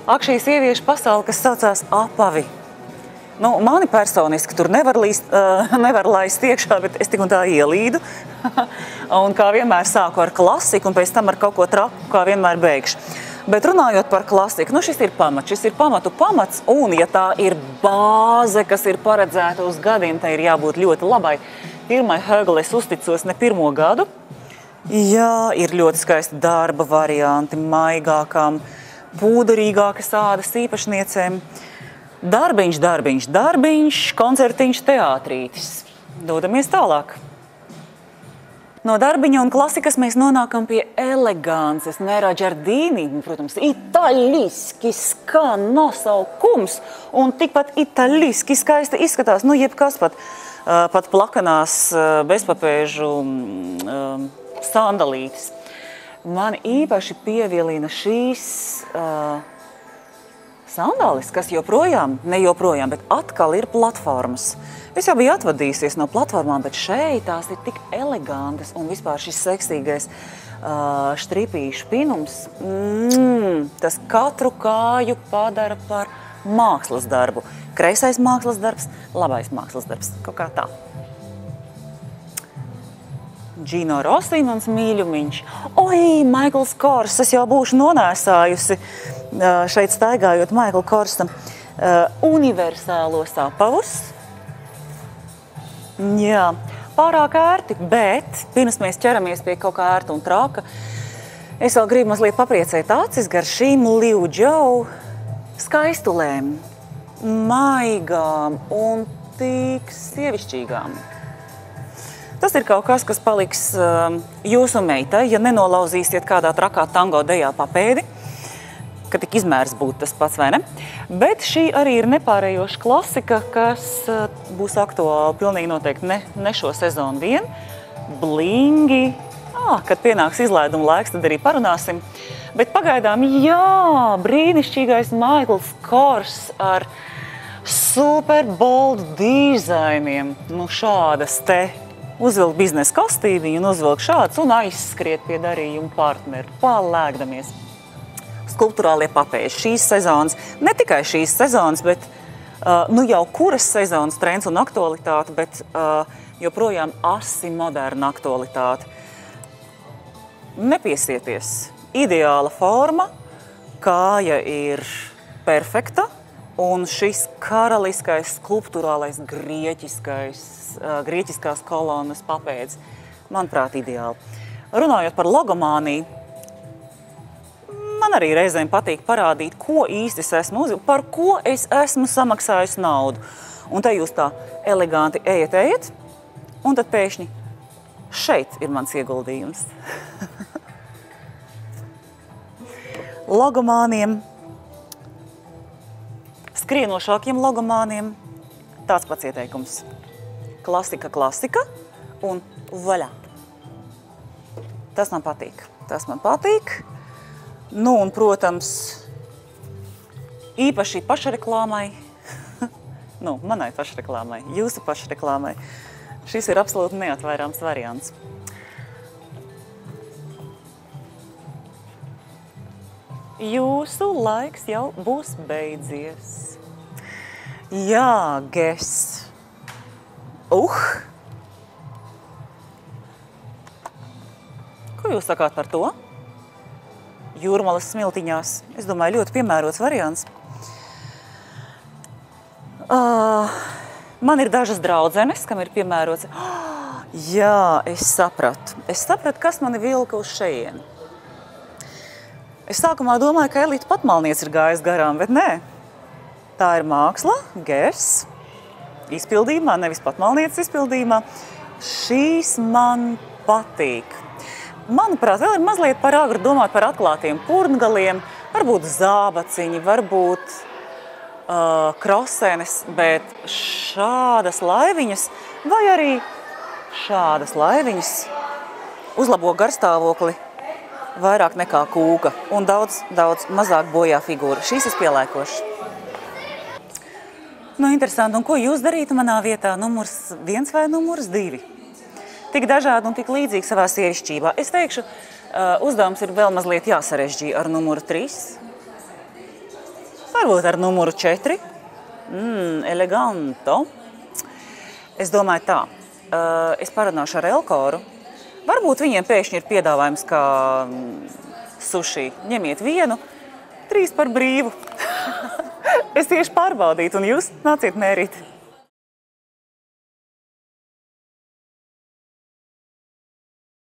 Ak, šī sieviešu pasaule, kas saucās apavi. Nu, mani personiski tur nevar laist iekšā, bet es tik un tā ielīdu. Un kā vienmēr sāku ar klasiku un pēc tam ar kaut ko traku, kā vienmēr beigšu. Bet runājot par klasiku, nu šis ir pamatu pamats, un ja tā ir bāze, kas ir paredzēta uz gadiem, tai ir jābūt ļoti labai. Pirmai Högl es uzticos ne pirmo gadu. Jā, ir ļoti skaisti darba varianti, maigākām, pūderīgākas ādas īpašniecēm. Darbiņš, koncertiņš, teātrītis. Dodamies tālāk. No darbiņa un klasikas mēs nonākam pie elegances, Nera Giardini, protams, itāļiski skan nosaukums un tikpat itāļiski skaisti izskatās, nu jebkas pat plakanās bezpapēžu sandalītes. Man īpaši pievilina šīs sandālis, kas ne joprojām, bet atkal ir platformas. Es jau biju atvadījusies no platformām, bet šeit tās ir tik elegantas un vispār šis seksīgais štripīšu pinums. Tas katru kāju padara par mākslas darbu. Kreisais mākslas darbs, labais mākslas darbs. Kaut kā tā. Gino Rossi, mans mīļumiņš. Oi, Maikls Kors, es jau būšu nonēsājusi šeit staigājot Maikla Korsa universālos apavus. Jā, pārāk ērti, bet pirms mēs ķeramies pie kaut kā ērta un trāka, es vēl gribu mazliet papriecēt acis gar šīm Liu Jiao skaistulēm, maigām un tik sievišķīgām. Tas ir kaut kas, kas paliks jūsu meitai, ja nenolauzīsiet kādā trakā tango dejā papēdi, ka tik izmērs būtu tas pats, vai ne? Bet šī arī ir nepārējoša klasika, kas būs aktuāla pilnīgi noteikti ne šo sezonu vien. Blingi, kad pienāks izlaiduma laiks, tad arī parunāsim. Bet pagaidām, jā, brīnišķīgais Maikls Kors ar super bold dizainiem. Nu šādas te uzvilk biznesa kostīmiņu un uzvilk šāds un aizskriet pie darījuma partneri, palēkdamies. Skulpturālie papēži šīs sezonas, ne tikai šīs sezonas, bet nu jau kuras sezonas trends un aktualitāte, bet joprojām asi moderna aktualitāte. Nepiesieties. Ideāla forma, kāja ir perfekta, un šis karaliskais, skulpturālais, grieķiskās kolonas papēdis, manuprāt, ideāli. Runājot par logomāniju, man arī reizēm patīk parādīt, ko īsti es esmu, par ko es esmu samaksājusi naudu. Un te jūs tā eleganti ejat, un tad pēkšņi šeit ir mans ieguldījums. Logomāniem, skrienošākiem logomāniem, tāds pats ieteikums. Klasika un vaļā. Tas man patīk. Nu, un, protams, īpaši pašreklāmai, manai pašreklāmai, jūsu pašreklāmai, šis ir absolūti neatvairāms variants. Jūsu laiks jau būs beidzies. Jā, Guess. Ko jūs sakāt par to? Jūrmalas smiltiņās. Es domāju, ļoti piemērots variants. Man ir dažas draudzenes, kam ir piemērots. Jā, es sapratu. Kas mani vilka uz šejieni. Es sākumā domāju, ka Elīte Patmalniece ir gājis garām, bet nē. Tā ir māksla, Guess, izpildījumā, nevis Patmalnieces izpildījumā. Šīs man patīk. Manuprāt, vēl ir mazliet par agru domāt par atklātiem purngaliem, varbūt zābaciņi, varbūt krosenes, bet šādas laiviņas vai arī šādas laiviņas uzlabo garstāvokli vairāk nekā kūka un daudz mazāk bojā figūra. Šīs ir pielēkošas. Nu, interesanti. Un ko jūs darītu manā vietā? Numurs 1 vai numurs 2? Tik dažādi un tik līdzīgi savā sievišķībā. Es teikšu, uzdevums ir vēl mazliet jāsarežģī ar numuru 3. Varbūt ar numuru 4. Eleganto. Es domāju tā, es parunāšu ar Elkoru. Varbūt viņiem pēkšņi ir piedāvājums kā suši. Ņemiet vienu, 3 par brīvu. Es tieši pārbaudītu, un jūs nāciet mērīt.